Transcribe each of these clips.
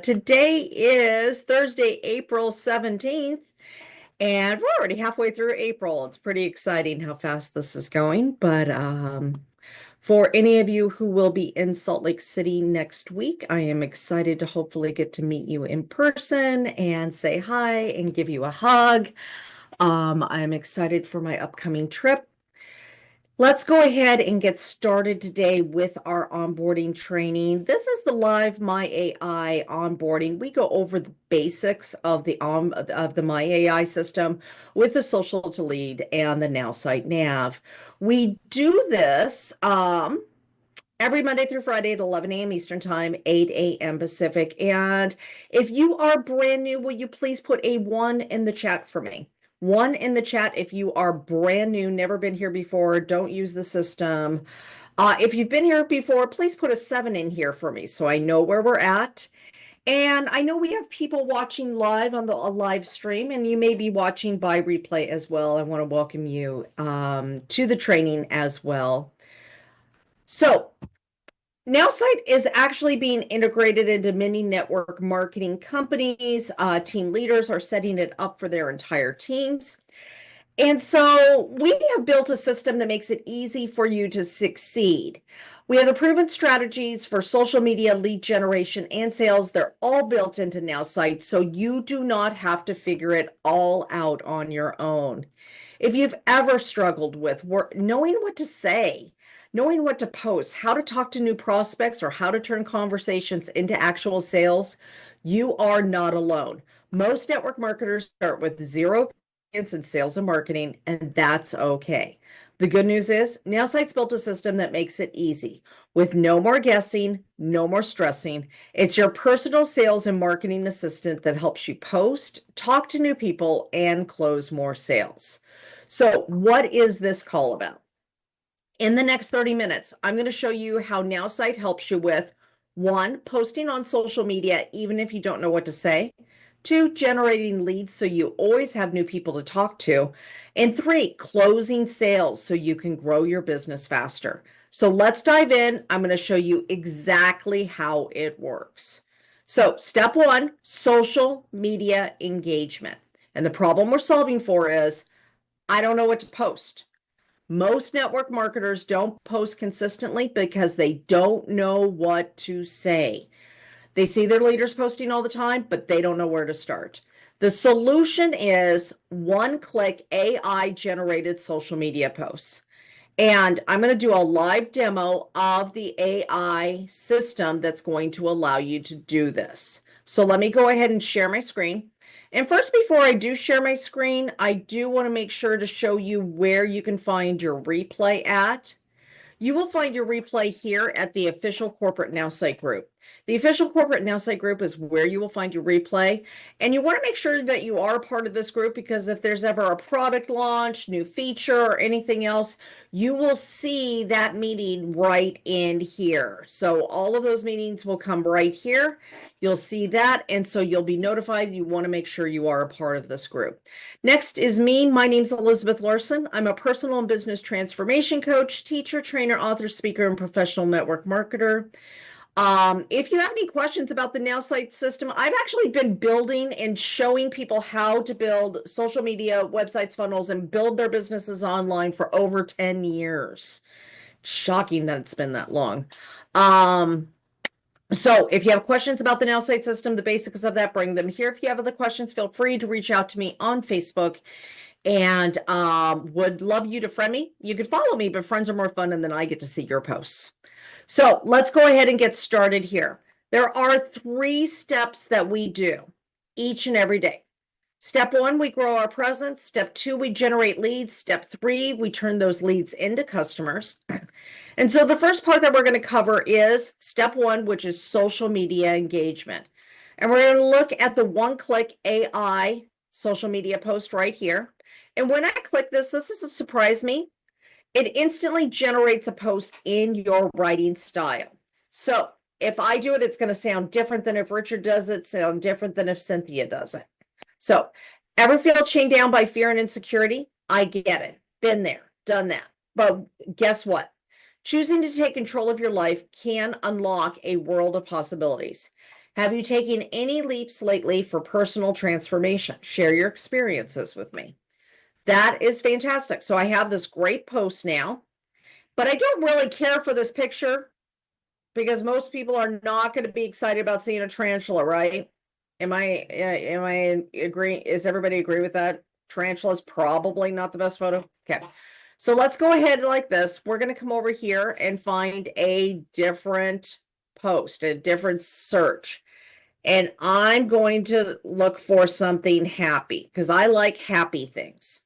Today is Thursday, April 17th, and we're already halfway through April. It's pretty exciting how fast this is going. But for any of you who will be in Salt Lake City next week, I am excited to hopefully get to meet you in person and say hi and give you a hug. I'm excited for my upcoming trip. Let's go ahead and get started today with our onboarding training. This is the Live My AI onboarding. We go over the basics of the My AI system with the social to lead and the NowSite Nav. We do this every Monday through Friday at 11 a.m. Eastern Time, 8 a.m. Pacific. And if you are brand new, will you please put a 1 in the chat for me? 1 in the chat if you are brand new, never been here before, don't use the system. If you've been here before, please put a 7 in here for me so I know where we're at. And I know we have people watching live on the live stream, and you may be watching by replay as well. I want to welcome you to the training as well. So, NowSite is actually being integrated into many network marketing companies. Team leaders are setting it up for their entire teams. And so we have built a system that makes it easy for you to succeed. We have the proven strategies for social media, lead generation, and sales. They're all built into NowSite, so you do not have to figure it all out on your own. If you've ever struggled with knowing what to say, knowing what to post, how to talk to new prospects, or how to turn conversations into actual sales, you are not alone. Most network marketers start with zero in sales and marketing, and that's okay. The good news is NowSite's built a system that makes it easy with no more guessing, no more stressing. It's your personal sales and marketing assistant that helps you post, talk to new people, and close more sales. So what is this call about? In the next 30 minutes, I'm going to show you how NowSite helps you with 1, posting on social media, even if you don't know what to say. 2, generating leads so you always have new people to talk to. And 3, closing sales so you can grow your business faster. So let's dive in. I'm going to show you exactly how it works. So step 1, social media engagement. And the problem we're solving for is, I don't know what to post. Most network marketers don't post consistently because they don't know what to say. They see their leaders posting all the time, but they don't know where to start. The solution is one-click AI-generated social media posts. And I'm going to do a live demo of the AI system that's going to allow you to do this. So let me go ahead and share my screen. And first, before I do share my screen, I do want to make sure to show you where you can find your replay at. You will find your replay here at the official corporate NowSite group. The official corporate NowSite group is where you will find your replay. And you want to make sure that you are a part of this group, because if there's ever a product launch, new feature, or anything else, you will see that meeting right in here. So all of those meetings will come right here. You'll see that, and so you'll be notified. You want to make sure you are a part of this group. Next is me. My name's Elizabeth Larson. I'm a personal and business transformation coach, teacher, trainer, author, speaker, and professional network marketer. If you have any questions about the NowSite system, I've actually been building and showing people how to build social media websites, funnels, and build their businesses online for over 10 years. Shocking that it's been that long. So if you have questions about the NowSite system, the basics of that, bring them here. If you have other questions, feel free to reach out to me on Facebook, and would love you to friend me. You could follow me, but friends are more fun, and then I get to see your posts. So let's go ahead and get started here. There are 3 steps that we do each and every day. Step 1, we grow our presence. Step 2, we generate leads. Step 3, we turn those leads into customers. And so the first part that we're going to cover is step 1, which is social media engagement. And we're going to look at the one-click AI social media post right here. And when I click this doesn't surprise me. It instantly generates a post in your writing style. So if I do it, it's going to sound different than if Richard does it, sound different than if Cynthia does it. So ever feel chained down by fear and insecurity? I get it. Been there, done that. But guess what? Choosing to take control of your life can unlock a world of possibilities. Have you taken any leaps lately for personal transformation? Share your experiences with me. That is fantastic. So I have this great post now, but I don't really care for this picture because most people are not going to be excited about seeing a tarantula, right? Am I agreeing? Is everybody agree with that? Tarantula is probably not the best photo. Okay. So let's go ahead like this. We're going to come over here and find a different post, a different search. And I'm going to look for something happy because I like happy things,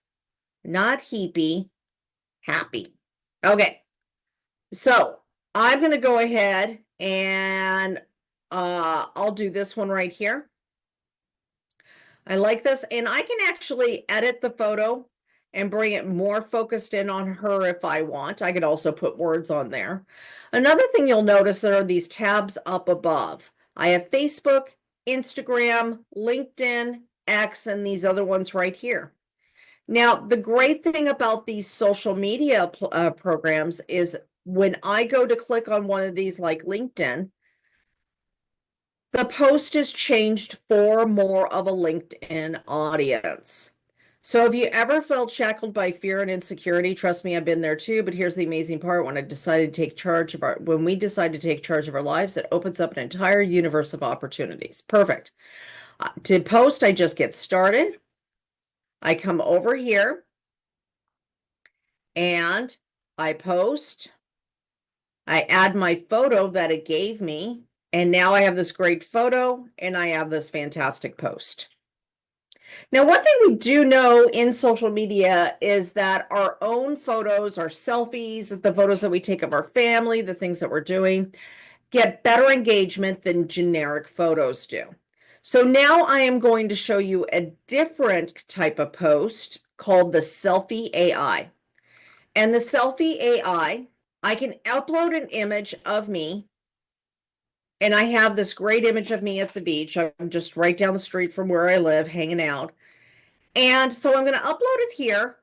not heapy, happy. Okay. So I'm going to go ahead and I'll do this one right here. I like this, and I can actually edit the photo and bring it more focused in on her if I want. I could also put words on there. Another thing you'll notice there are these tabs up above. I have Facebook, Instagram, LinkedIn, X, and these other ones right here. Now, the great thing about these social media programs is when I go to click on one of these like LinkedIn, the post is changed for more of a LinkedIn audience. So if you ever felt shackled by fear and insecurity, trust me, I've been there too. But here's the amazing part. When we decide to take charge of our lives, it opens up an entire universe of opportunities. Perfect. To post, I just get started. I come over here and I post. I add my photo that it gave me. And now I have this great photo and I have this fantastic post. Now, one thing we do know in social media is that our own photos, our selfies, the photos that we take of our family, the things that we're doing, get better engagement than generic photos do. So now I am going to show you a different type of post called the Selfie AI. And the Selfie AI, I can upload an image of me. And I have this great image of me at the beach. I'm just right down the street from where I live, hanging out. And so I'm going to upload it here.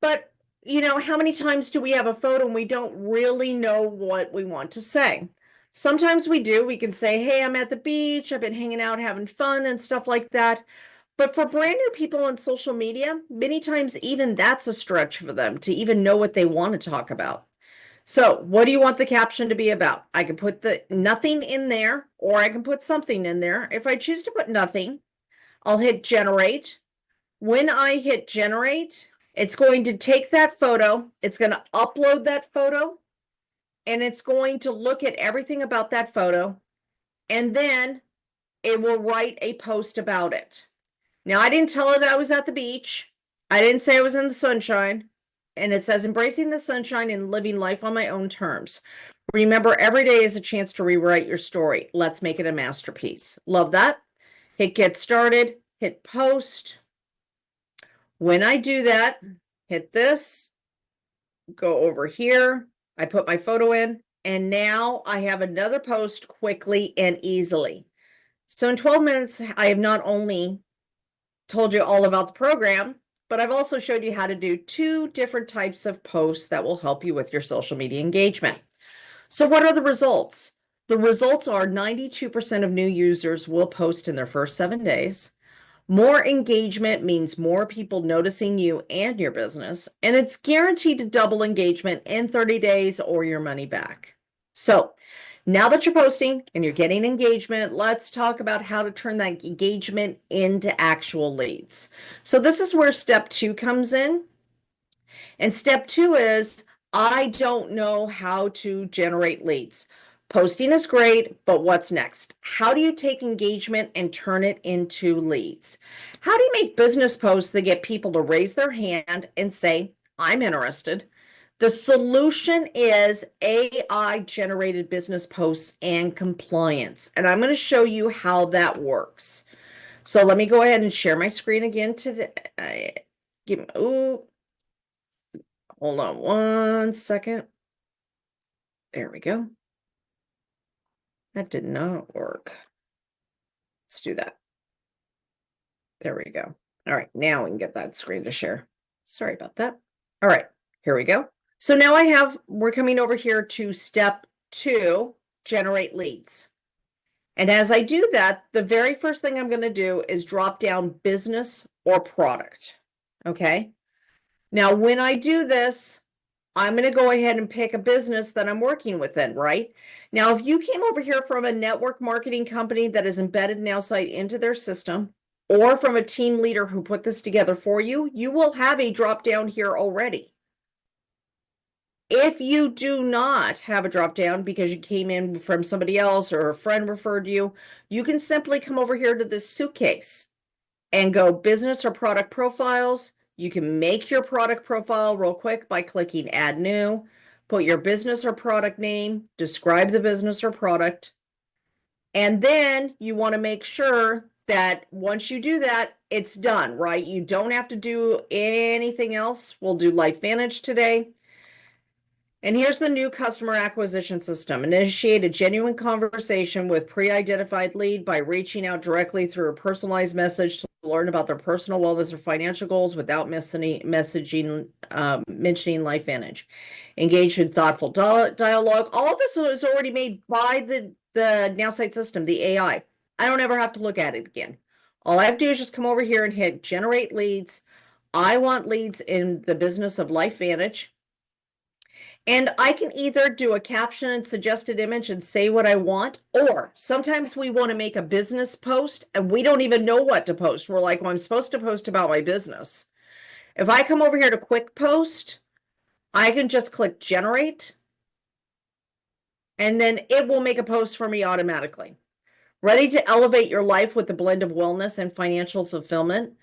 But, how many times do we have a photo and we don't really know what we want to say? Sometimes we do. We can say, hey, I'm at the beach. I've been hanging out, having fun and stuff like that. But for brand new people on social media, many times even that's a stretch for them to even know what they want to talk about. So what do you want the caption to be about? I can put the nothing in there, or I can put something in there. If I choose to put nothing, I'll hit generate. When I hit generate, it's going to take that photo, it's going to upload that photo, and it's going to look at everything about that photo, and then it will write a post about it. Now, I didn't tell it I was at the beach. I didn't say I was in the sunshine. And it says embracing the sunshine and living life on my own terms. Remember, every day is a chance to rewrite your story. Let's make it a masterpiece. Love that. Hit get started, hit post. When I do that, hit this, go over here. I put my photo in, and now I have another post quickly and easily. So in 12 minutes, I have not only told you all about the program, but I've also showed you how to do 2 different types of posts that will help you with your social media engagement. So what are the results? The results are 92% of new users will post in their first 7 days. More engagement means more people noticing you and your business, and it's guaranteed to double engagement in 30 days or your money back. So now that you're posting and you're getting engagement, let's talk about how to turn that engagement into actual leads. So this is where step 2 comes in. And step 2 is I don't know how to generate leads. Posting is great, but what's next? How do you take engagement and turn it into leads? How do you make business posts that get people to raise their hand and say, I'm interested? The solution is AI generated business posts and compliance. And I'm going to show you how that works. So let me go ahead and share my screen again today. Hold on 1 second. There we go. That did not work. Let's do that. There we go. All right, now we can get that screen to share. Sorry about that. All right, here we go. So now we're coming over here to step 2, generate leads. And as I do that, the very first thing I'm going to do is drop down business or product. Okay. Now, when I do this, I'm going to go ahead and pick a business that I'm working within, right? Now, if you came over here from a network marketing company that has embedded NowSite into their system, or from a team leader who put this together for you, you will have a drop down here already. If you do not have a drop down because you came in from somebody else or a friend referred you, you can simply come over here to this suitcase and go business or product profiles. You can make your product profile real quick by clicking add new, put your business or product name, describe the business or product, and then you want to make sure that once you do that, it's done, right? You don't have to do anything else. We'll do LifeVantage today. And here's the new customer acquisition system. Initiate a genuine conversation with pre-identified lead by reaching out directly through a personalized message to learn about their personal wellness or financial goals without mentioning LifeVantage. Engage in thoughtful dialogue. All of this is already made by the NowSite system, the AI. I don't ever have to look at it again. All I have to do is just come over here and hit generate leads. I want leads in the business of LifeVantage. And I can either do a caption and suggested image and say what I want, or sometimes we want to make a business post and we don't even know what to post. We're like, well, I'm supposed to post about my business. If I come over here to quick post, I can just click generate, and then it will make a post for me automatically. Ready to elevate your life with a blend of wellness and financial fulfillment?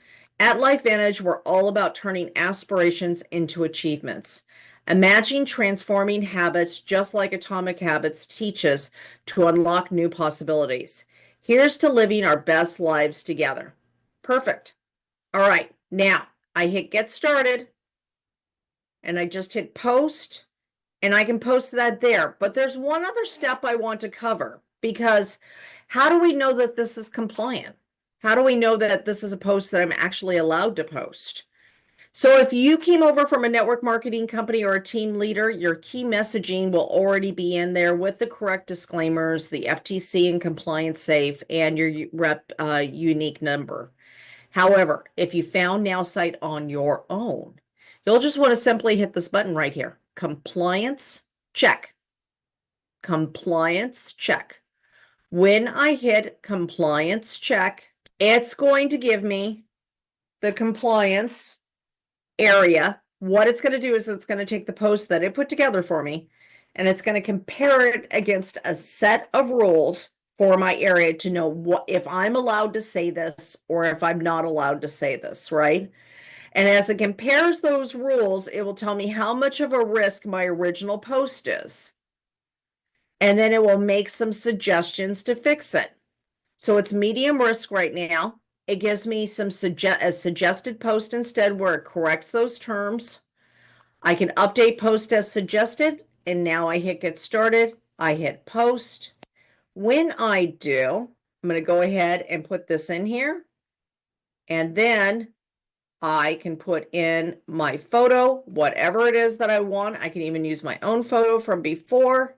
At LifeVantage, we're all about turning aspirations into achievements. Imagine transforming habits just like Atomic Habits teach us to unlock new possibilities. Here's to living our best lives together. Perfect. All right, now I hit get started and I just hit post, and I can post that there. But there's one other step I want to cover, because how do we know that this is compliant? How do we know that this is a post that I'm actually allowed to post? So if you came over from a network marketing company or a team leader, your key messaging will already be in there with the correct disclaimers, the FTC and compliance safe, and your rep unique number. However, if you found NowSite on your own, you'll just want to simply hit this button right here. Compliance, check. Compliance, check. When I hit compliance, check, it's going to give me the compliance area. What it's going to do is it's going to take the post that it put together for me, and it's going to compare it against a set of rules for my area to know what if I'm allowed to say this or if I'm not allowed to say this, right? And as it compares those rules, it will tell me how much of a risk my original post is. And then it will make some suggestions to fix it. So it's medium risk right now. It gives me some a suggested post instead where it corrects those terms. I can update post as suggested, and now I hit get started. I hit post. When I do, I'm going to go ahead and put this in here, and then I can put in my photo, whatever it is that I want. I can even use my own photo from before.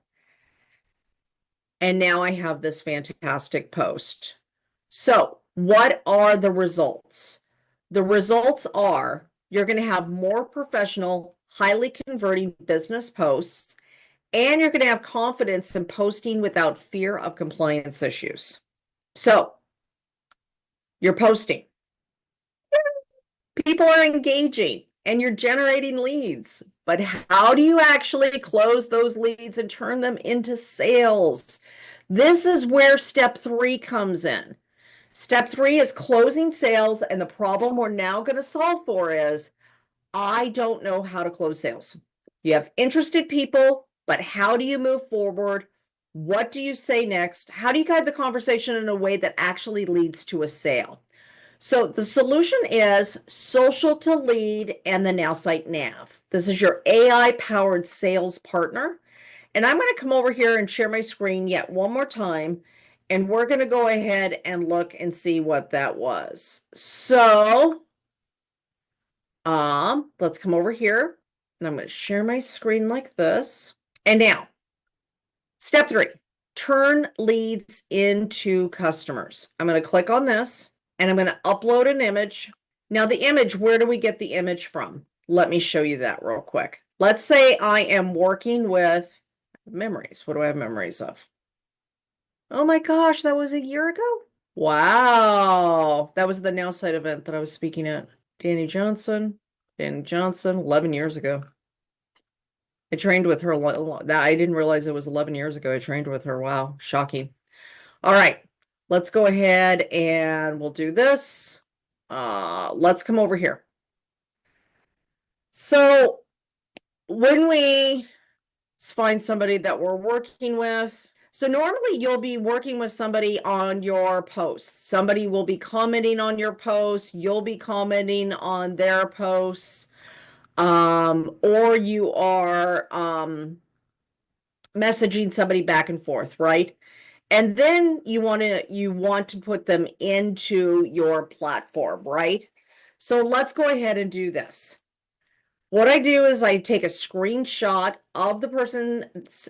And now I have this fantastic post. So what are the results? The results are you're going to have more professional, highly converting business posts, and you're going to have confidence in posting without fear of compliance issues. So you're posting. People are engaging and you're generating leads. But how do you actually close those leads and turn them into sales? This is where step 3 comes in. Step 3 is closing sales, and the problem we're now going to solve for is I don't know how to close sales. You have interested people, but how do you move forward? What do you say next? How do you guide the conversation in a way that actually leads to a sale? So the solution is social to lead and the NowSite Nav. This is your AI-powered sales partner. And I'm going to come over here and share my screen yet one more time. And we're going to go ahead and look and see what that was. So let's come over here. And I'm going to share my screen like this. And now, step 3, turn leads into customers. I'm going to click on this and I'm going to upload an image. Now the image, where do we get the image from? Let me show you that real quick. Let's say I am working with memories. What do I have memories of? Oh my gosh, that was a year ago? Wow. That was the NowSite event that I was speaking at. Danny Johnson, 11 years ago. I trained with her. I didn't realize it was 11 years ago. I trained with her. Wow, shocking. All right, let's go ahead and we'll do this. Let's come over here. So when we find somebody that we're working with, so normally you'll be working with somebody on your posts. Somebody will be commenting on your posts. You'll be commenting on their posts. Or you are messaging somebody back and forth, right? And then you want to put them into your platform, right? So let's go ahead and do this. What I do is I take a screenshot of the person's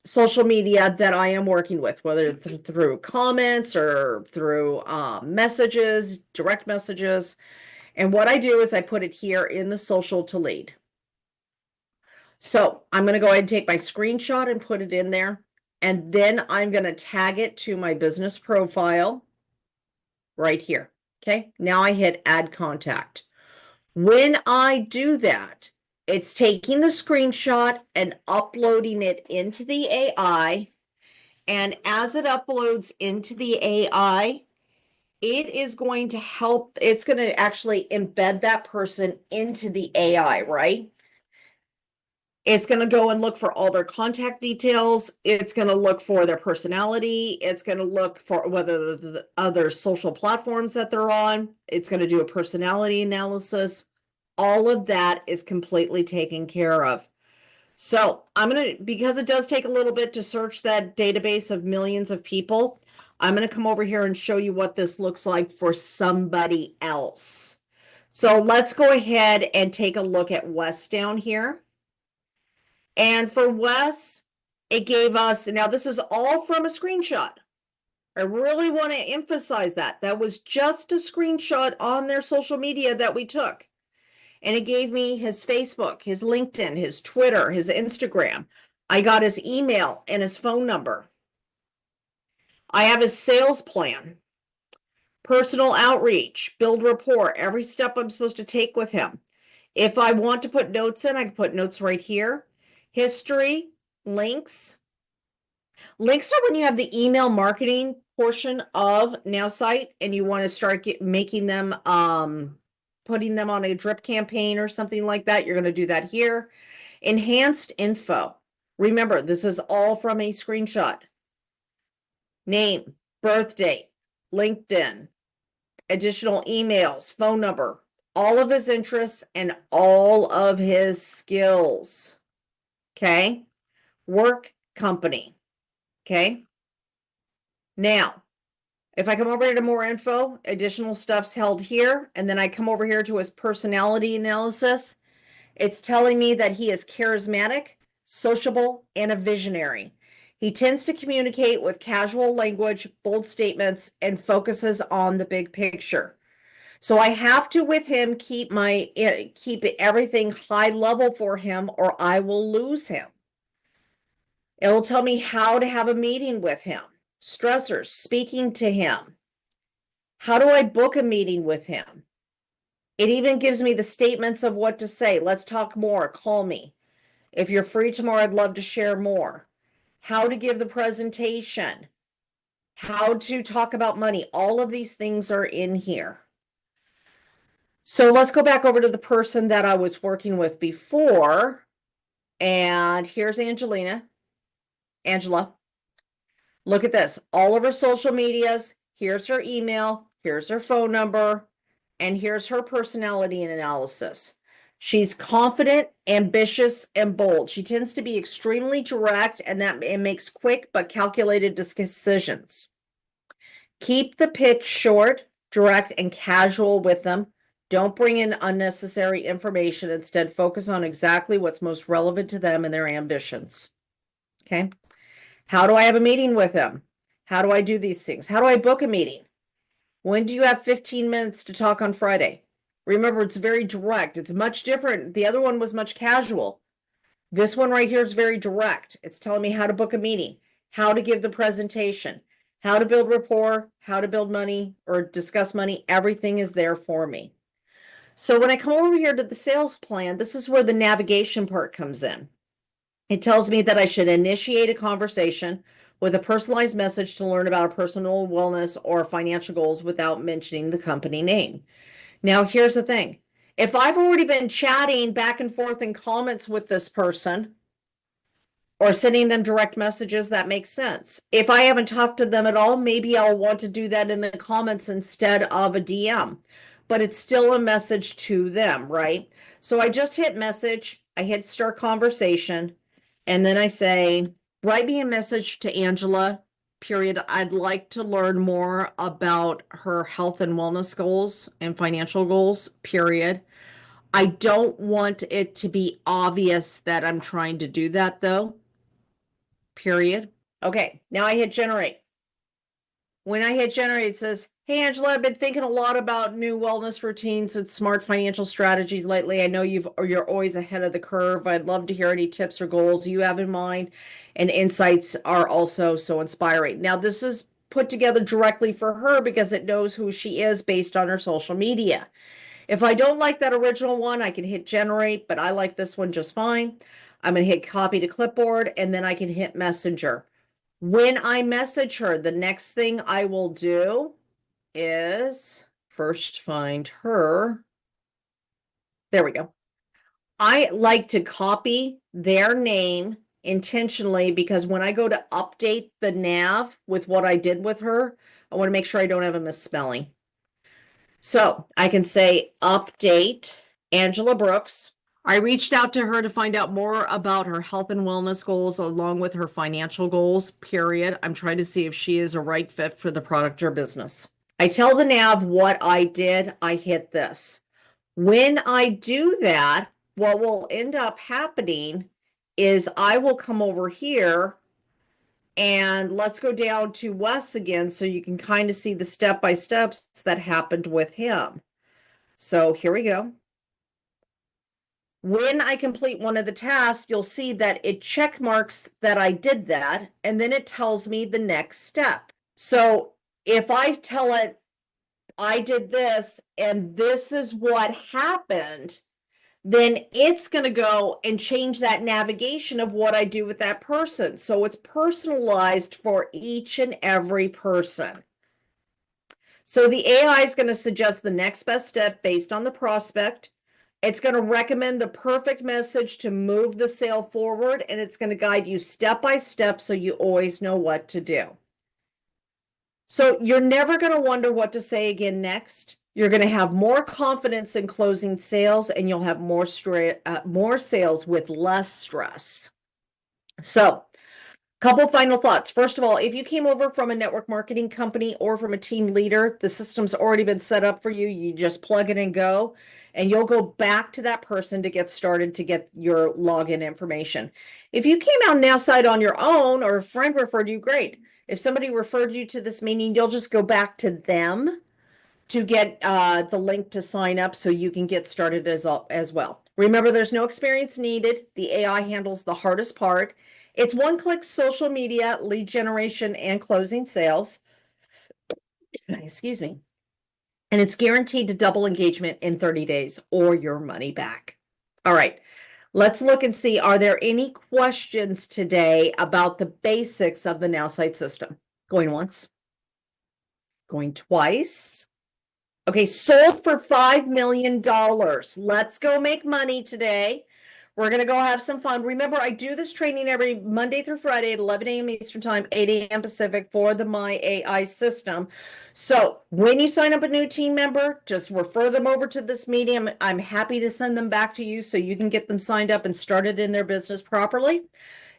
social media that I am working with, whether through comments or through messages, direct messages. And what I do is I put it here in the social to lead. So I'm going to go ahead and take my screenshot and put it in there. And then I'm going to tag it to my business profile right here. Okay. Now I hit add contact. When I do that, it's taking the screenshot and uploading it into the AI. And as it uploads into the AI, it is going to help. It's going to actually embed that person into the AI, right? It's going to go and look for all their contact details. It's going to look for their personality. It's going to look for whether the other social platforms that they're on. It's going to do a personality analysis. All of that is completely taken care of. So I'm going to, because it does take a little bit to search that database of millions of people, I'm going to come over here and show you what this looks like for somebody else. So let's go ahead and take a look at Wes down here. And for Wes, it gave us, now this is all from a screenshot. I really want to emphasize that. That was just a screenshot on their social media that we took. And it gave me his Facebook, his LinkedIn, his Twitter, his Instagram. I got his email and his phone number. I have his sales plan, personal outreach, build rapport, every step I'm supposed to take with him. If I want to put notes in, I can put notes right here. History, links. Links are when you have the email marketing portion of NowSite and you want to start making them, putting them on a drip campaign or something like that. You're going to do that here. Enhanced info. Remember, this is all from a screenshot. Name, birth date, LinkedIn, additional emails, phone number, all of his interests and all of his skills. Okay. Work company. Okay. Now, if I come over here to more info, additional stuff's held here, and then I come over here to his personality analysis, it's telling me that he is charismatic, sociable, and a visionary. He tends to communicate with casual language, bold statements, and focuses on the big picture. So I have to, with him, keep everything high level for him, or I will lose him. It will tell me how to have a meeting with him, stressors, speaking to him. How do I book a meeting with him? It even gives me the statements of what to say. Let's talk more. Call me. If you're free tomorrow, I'd love to share more. How to give the presentation. How to talk about money. All of these things are in here. So let's go back over to the person that I was working with before. And here's Angela. Look at this. All of her social medias. Here's her email. Here's her phone number. And here's her personality and analysis. She's confident, ambitious, and bold. She tends to be extremely direct and that it makes quick but calculated decisions. Keep the pitch short, direct, and casual with them. Don't bring in unnecessary information. Instead, focus on exactly what's most relevant to them and their ambitions. Okay. How do I have a meeting with him? How do I do these things? How do I book a meeting? When do you have 15 minutes to talk on Friday? Remember, it's very direct. It's much different. The other one was much casual. This one right here is very direct. It's telling me how to book a meeting, how to give the presentation, how to build rapport, how to build money or discuss money. Everything is there for me. So when I come over here to the sales plan, this is where the navigation part comes in. It tells me that I should initiate a conversation with a personalized message to learn about a personal wellness or financial goals without mentioning the company name. Now, here's the thing. If I've already been chatting back and forth in comments with this person or sending them direct messages, that makes sense. If I haven't talked to them at all, maybe I'll want to do that in the comments instead of a DM, but it's still a message to them, right? So I just hit message, I hit start conversation, and then I say, write me a message to Angela, period. I'd like to learn more about her health and wellness goals and financial goals, period. I don't want it to be obvious that I'm trying to do that though, period. Okay, now I hit generate. When I hit generate, it says, hey, Angela, I've been thinking a lot about new wellness routines and smart financial strategies lately. I know you're always ahead of the curve. I'd love to hear any tips or goals you have in mind. And insights are also so inspiring. Now, this is put together directly for her because it knows who she is based on her social media. If I don't like that original one, I can hit generate, but I like this one just fine. I'm going to hit copy to clipboard and then I can hit messenger. When I message her, the next thing I will do is first find her. There we go. I like to copy their name intentionally because when I go to update the nav with what I did with her, I want to make sure I don't have a misspelling. So I can say update Angela Brooks. I reached out to her to find out more about her health and wellness goals along with her financial goals, period. I'm trying to see if she is a right fit for the product or business. I tell the nav what I did. I hit this. When I do that, what will end up happening is I will come over here and let's go down to Wes again so you can kind of see the step-by-steps that happened with him. So here we go. When I complete one of the tasks, you'll see that it check marks that I did that, and then it tells me the next step. So if I tell it, I did this, and this is what happened, then it's going to go and change that navigation of what I do with that person. So it's personalized for each and every person. So the AI is going to suggest the next best step based on the prospect. It's going to recommend the perfect message to move the sale forward, and it's going to guide you step by step so you always know what to do. So you're never going to wonder what to say again next. You're going to have more confidence in closing sales, and you'll have more sales with less stress. So couple final thoughts. First of all, if you came over from a network marketing company or from a team leader, the system's already been set up for you. You just plug it and go, and you'll go back to that person to get started to get your login information. If you came out NowSite on your own or a friend referred you, great. If somebody referred you to this meeting, you'll just go back to them to get the link to sign up so you can get started as well. Remember, there's no experience needed. The AI handles the hardest part. It's one-click social media, lead generation, and closing sales. Excuse me. And it's guaranteed to double engagement in 30 days or your money back. All right, let's look and see, are there any questions today about the basics of the NowSite system? Going once, going twice. Okay, sold for $5 million. Let's go make money today. We're going to go have some fun. Remember, I do this training every Monday through Friday at 11 a.m. Eastern Time, 8 a.m. Pacific for the My AI system. So when you sign up a new team member, just refer them over to this meeting. I'm happy to send them back to you so you can get them signed up and started in their business properly.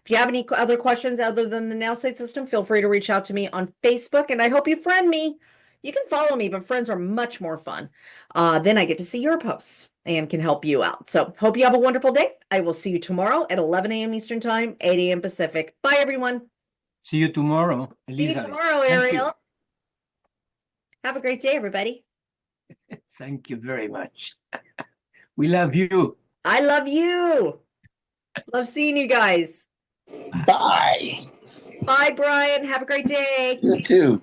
If you have any other questions other than the NowSite system, feel free to reach out to me on Facebook, and I hope you friend me. You can follow me, but friends are much more fun. Then I get to see your posts and can help you out. So hope you have a wonderful day. I will see you tomorrow at 11 a.m. Eastern Time, 8 a.m. Pacific. Bye, everyone. See you tomorrow, See you Elizabeth. tomorrow, Thank you. Ariel. Have a great day, everybody. Thank you very much. We love you. I love you. Love seeing you guys. Bye. Bye, Brian. Have a great day. You too.